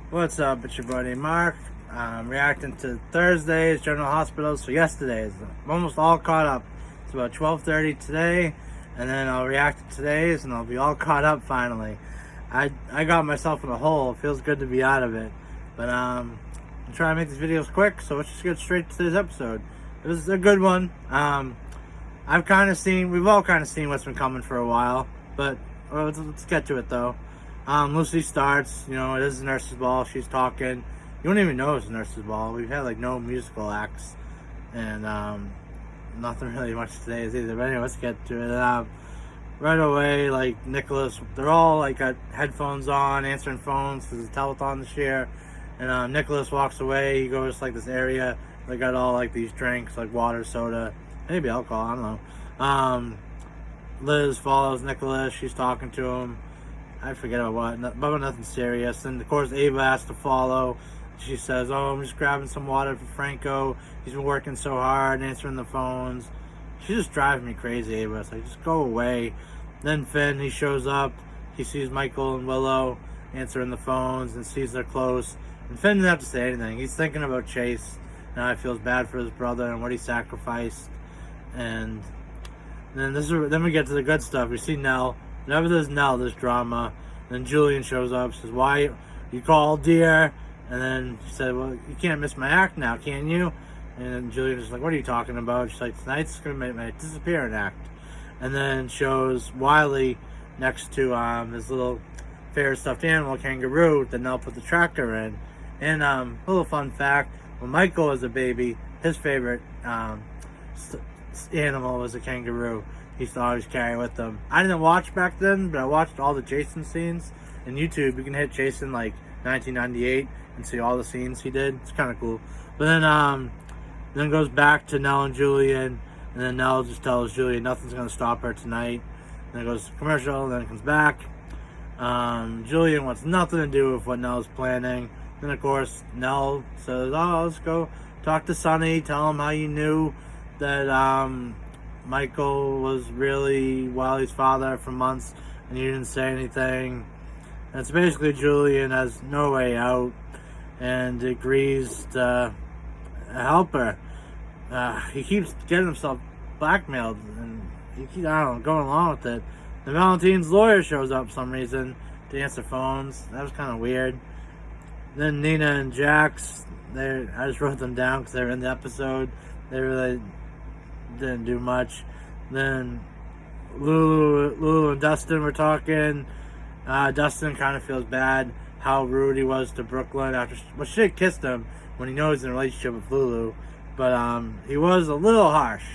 What's up? It's your buddy Mark. I'm reacting to Thursday's General Hospitals for yesterday's. I'm almost all caught up. It's about 12:30 today, and then I'll react to today's, and I'll be all caught up finally. I got myself in a hole. It feels good to be out of it, but I'm trying to make these videos quick, so let's just get straight to today's episode. It was a good one. We've all kind of seen what's been coming for a while, but let's get to it though. Lucy starts, it is a nurse's ball. She's talking. You don't even know it's a nurse's ball. We've had like no musical acts, and nothing really much today is either. But anyway, let's get to it. Right away, like Nicholas, they're all like got headphones on, answering phones. There's a telethon this year, and Nicholas walks away. He goes to like this area. They got all like these drinks, like water, soda, maybe alcohol. I don't know. Liz follows Nicholas. She's talking to him. I forget about nothing serious. And of course, Ava has to follow. She says, "Oh, I'm just grabbing some water for Franco. He's been working so hard, answering the phones." She's just driving me crazy, Ava. It's like, just go away. Then Finn, he shows up. He sees Michael and Willow answering the phones and sees they're close. And Finn didn't have to say anything. He's thinking about Chase. Now he feels bad for his brother and what he sacrificed. And then we get to the good stuff. We see Nell. Whenever there's Nell, there's drama. Then Julian shows up, says, "Why you called, dear?" And then she said, "Well, you can't miss my act now, can you?" And then Julian's like, "What are you talking about?" She's like, "Tonight's gonna make my disappearing act." And then shows Wiley next to his little favorite stuffed animal, kangaroo, that Nell put the tracker in. And a little fun fact: when Michael was a baby, his favorite animal was a kangaroo. He used to always carry with him. I didn't watch back then, but I watched all the Jason scenes. In YouTube, you can hit Jason like 1998 and see all the scenes he did. It's kind of cool. But then goes back to Nell and Julian, and then Nell just tells Julian nothing's gonna stop her tonight. Then it goes to commercial, and then it comes back. Julian wants nothing to do with what Nell's planning. Then of course Nell says, "Oh, let's go talk to Sonny. Tell him how you knew that Michael was really Wiley's father for months, and you didn't say anything." And it's basically Julian has no way out and agrees to help her. He keeps getting himself blackmailed, and he keeps, going along with it. And Valentine's lawyer shows up for some reason to answer phones. That was kind of weird. Then Nina and Jax, I just wrote them down because they were in the episode. They really didn't do much. Then Lulu and Dustin were talking. Dustin kind of feels bad how rude he was to Brooklyn after she had kissed him when he knows he's in a relationship with Lulu, but he was a little harsh.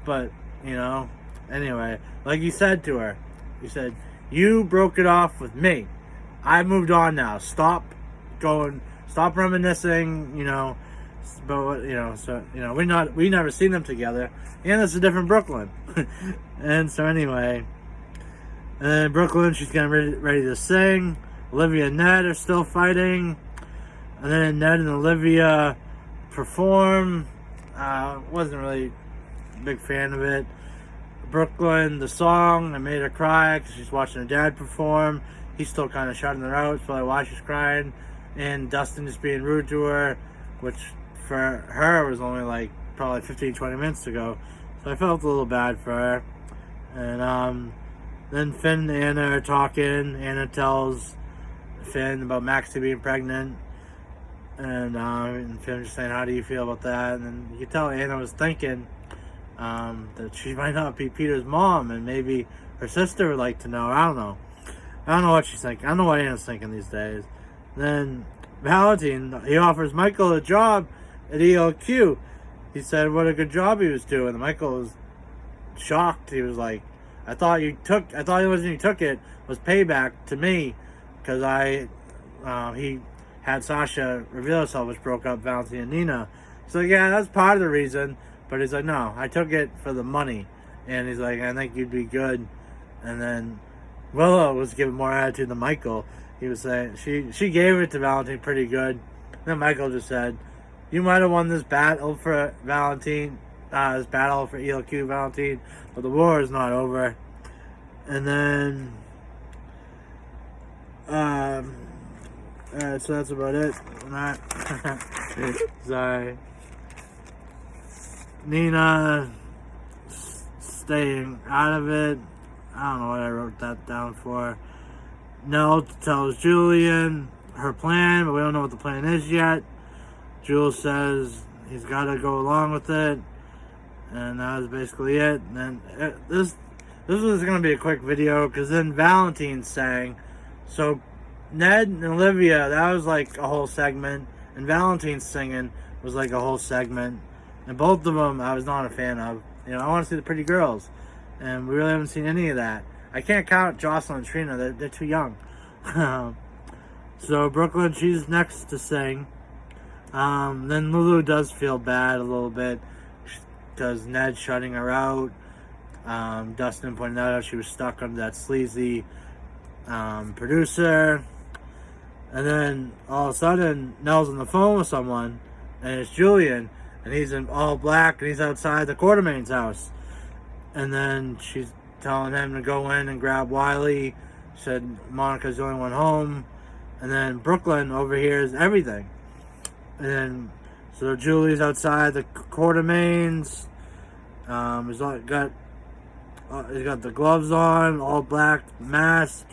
But anyway, like you said to her, you said, "You broke it off with me. I moved on now. Stop reminiscing." But we never seen them together, and it's a different Brooklyn. And so anyway, Brooklyn, she's getting ready to sing. Olivia and Ned are still fighting, and then Ned and Olivia perform. Wasn't really a big fan of it. Brooklyn, the song, it made her cry because she's watching her dad perform. He's still kind of shutting her out. It's probably why she's crying. And Dustin just being rude to her, which for her was only like probably 15-20 minutes ago. So I felt a little bad for her. And then Finn and Anna are talking. Anna tells Finn about Maxie being pregnant. And Finn just saying, "How do you feel about that?" And then you can tell Anna was thinking that she might not be Peter's mom, and maybe her sister would like to know. I don't know what she's thinking. I don't know what Anna's thinking these days. Then Valentine, he offers Michael a job at ELQ. He said what a good job he was doing. And Michael was shocked. He was like, I thought the reason you took it was payback to me, because he had Sasha reveal herself, which broke up Valentine and Nina." So yeah, that's part of the reason. But he's like, "No, I took it for the money." And he's like, "I think you'd be good." And then Willow was giving more attitude than Michael. He was saying she gave it to Valentine pretty good. Then Michael just said, "You might have won this battle for Valentine, this battle for ELQ, Valentine, but the war is not over." And then Alright, so that's about it. Not sorry. Nina staying out of it. I don't know what I wrote that down for. Nell tells Julian her plan, but we don't know what the plan is yet. Jules says he's got to go along with it, and that was basically it. And then this was going to be a quick video because then Valentine sang. So Ned and Olivia, that was like a whole segment, and Valentine singing was like a whole segment. And both of them I was not a fan of. You know, I want to see the pretty girls, and we really haven't seen any of that. I can't count Jocelyn and Trina; they're too young. So Brooklyn, she's next to sing. Then Lulu does feel bad a little bit because Ned's shutting her out. Dustin pointed out she was stuck under that sleazy producer. And then all of a sudden, Nell's on the phone with someone, and it's Julian, and he's in all black, and he's outside the Quartermain's house. And then she's telling him to go in and grab Wiley. Said Monica's the only one home. And then Brooklyn overhears everything. And then, so Julie's outside the Quartermains. He's got the gloves on, all black, mask.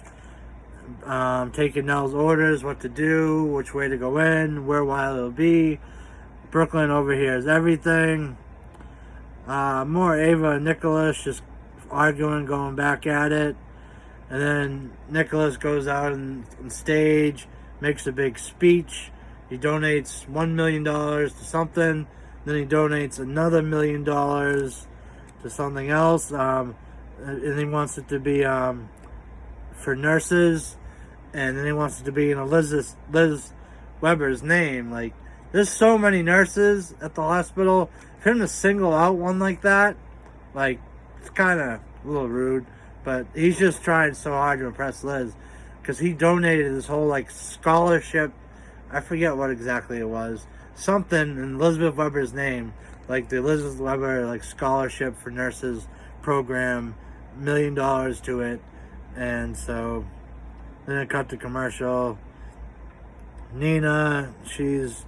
Taking Nell's orders, what to do, which way to go in, where Wiley will be. Brooklyn overhears everything. More Ava and Nicholas just arguing, going back at it. And then Nicholas goes out on stage, makes a big speech. He donates $1 million to something. Then he donates another $1 million to something else. And he wants it to be for nurses. And then he wants it to be in Liz Weber's name. Like, there's so many nurses at the hospital. For him to single out one like that, like, it's kind of a little rude. But he's just trying so hard to impress Liz. Because he donated this whole, like, scholarship. I forget what exactly it was. Something in Elizabeth Weber's name. Like the Elizabeth Weber, like, scholarship for nurses program. $1 million to it. And so then it cut to commercial. Nina, she's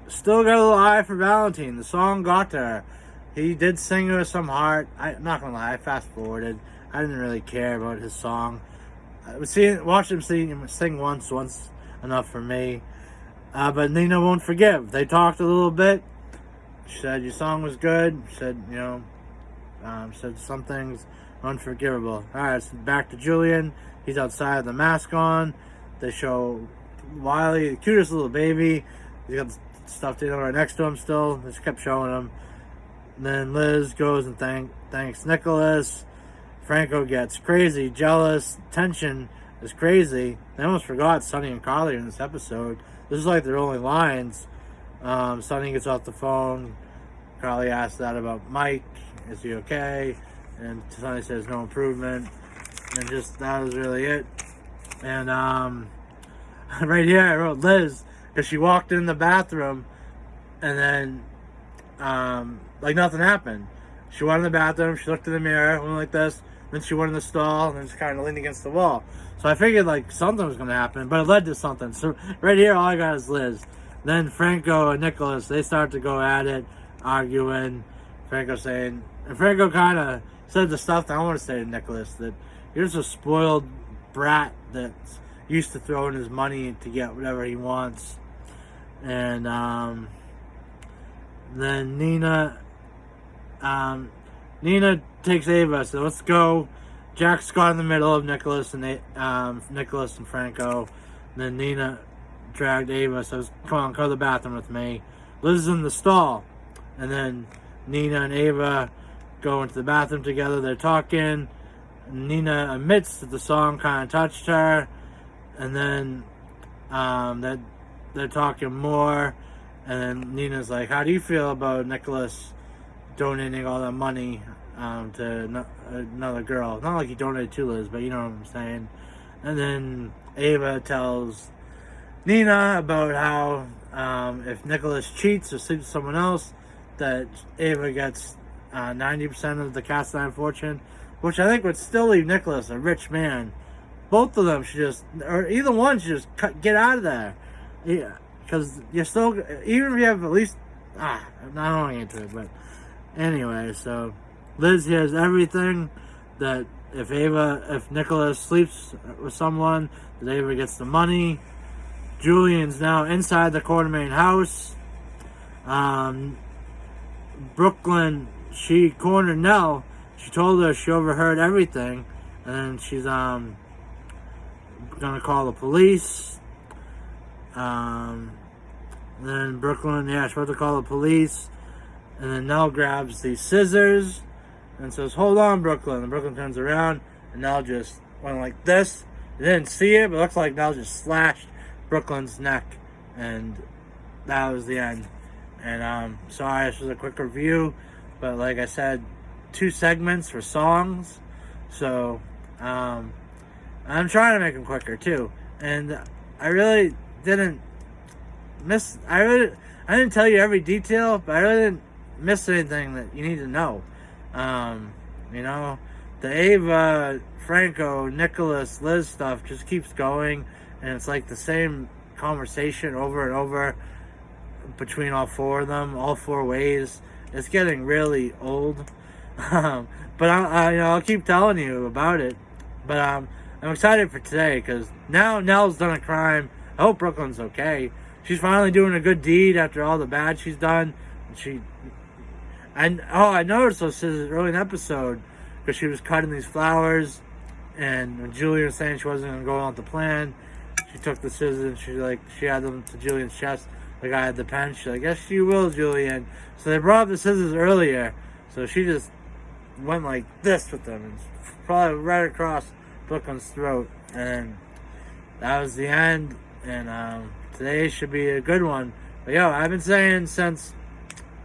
still got a little eye for Valentine. The song got to her. He did sing her some heart. I'm not gonna lie, I fast forwarded. I didn't really care about his song. Watched him sing once enough for me. But Nina won't forgive. They talked a little bit. She said your song was good. She said, said some things unforgivable. Alright, so back to Julian. He's outside with the mask on. They show Wiley, the cutest little baby. He's got the stuffed animal right next to him still. They just kept showing him. And then Liz goes and thanks Nicholas. Franco gets crazy, jealous. Tension is crazy. They almost forgot Sonny and Carly in this episode. This is like their only lines. Sonny gets off the phone. Carly asks that about Mike. Is he okay? And Sonny says no improvement. And just, that was really it. And right here I wrote Liz, because she walked in the bathroom and then like nothing happened. She went in the bathroom, she looked in the mirror, went like this, then she went in the stall, and then she kind of leaned against the wall. So I figured like something was going to happen, but it led to something. So right here, all I got is Liz. Then Franco and Nicholas, they start to go at it, arguing. Franco kind of said the stuff that I want to say to Nicholas, that you're just a spoiled brat that's used to throwing his money to get whatever he wants. And then Nina takes Ava, so let's go. Jack's got in the middle of Nicholas and Franco. And then Nina dragged Ava, says, come on, go to the bathroom with me. Liz is in the stall. And then Nina and Ava go into the bathroom together. They're talking. Nina admits that the song kind of touched her. And then that they're talking more. And then Nina's like, how do you feel about Nicholas donating all that money to another girl? Not like he donated to Liz, but you know what I'm saying. And then Ava tells Nina about how if Nicholas cheats or sleeps with someone else, that Ava gets 90% of the cast iron fortune, which I think would still leave Nicholas a rich man. both of them should just, or either one should just get out of there. Yeah, because you're still, even if you have at least, I don't want to get into it, but anyway, so Liz hears everything, that if Nicholas sleeps with someone, that Ava gets the money. Julian's now inside the Quartermaine house. Brooklyn, she cornered Nell. She told her she overheard everything, and she's gonna call the police. Then Brooklyn, she's about to call the police, and then Nell grabs these scissors and says, "Hold on, Brooklyn." And Brooklyn turns around, and Nell just went like this. You didn't see it, but it looks like Nell just slashed Brooklyn's neck, and that was the end. And sorry, this was a quick review, but like I said, 2 segments for songs, so I'm trying to make them quicker too. And I really didn't miss. I didn't tell you every detail, but I really didn't miss anything that you need to know. You know, the Ava, Franco, Nicholas, Liz stuff just keeps going, and it's like the same conversation over and over between all 4 of them, all 4 ways. It's getting really old. But I'll keep telling you about it. But I'm excited for today, because now Nell's done a crime. I hope Brooklyn's okay. She's finally doing a good deed after all the bad she's done. I noticed those scissors early in the episode, because she was cutting these flowers, and when Julian was saying she wasn't going to go on with the plan, she took the scissors and she had them to Julian's chest. The guy had the pen. She's like, "Yes, you will, Julian." So they brought up the scissors earlier. So she just went like this with them, and probably right across Brooklyn's throat. And that was the end. And today should be a good one. But I've been saying since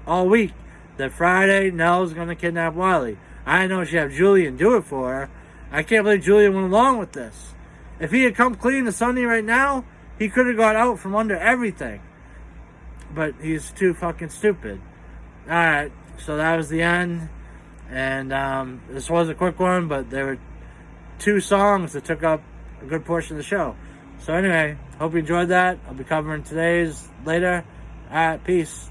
all week that Friday Nell's gonna kidnap Wiley. I know she had Julian do it for her. I can't believe Julian went along with this. If he had come clean to Sunday right now, he could have got out from under everything. But he's too fucking stupid. Alright, so that was the end. And this was a quick one, but there were 2 songs that took up a good portion of the show. So anyway, hope you enjoyed that. I'll be covering today's later. Alright, peace.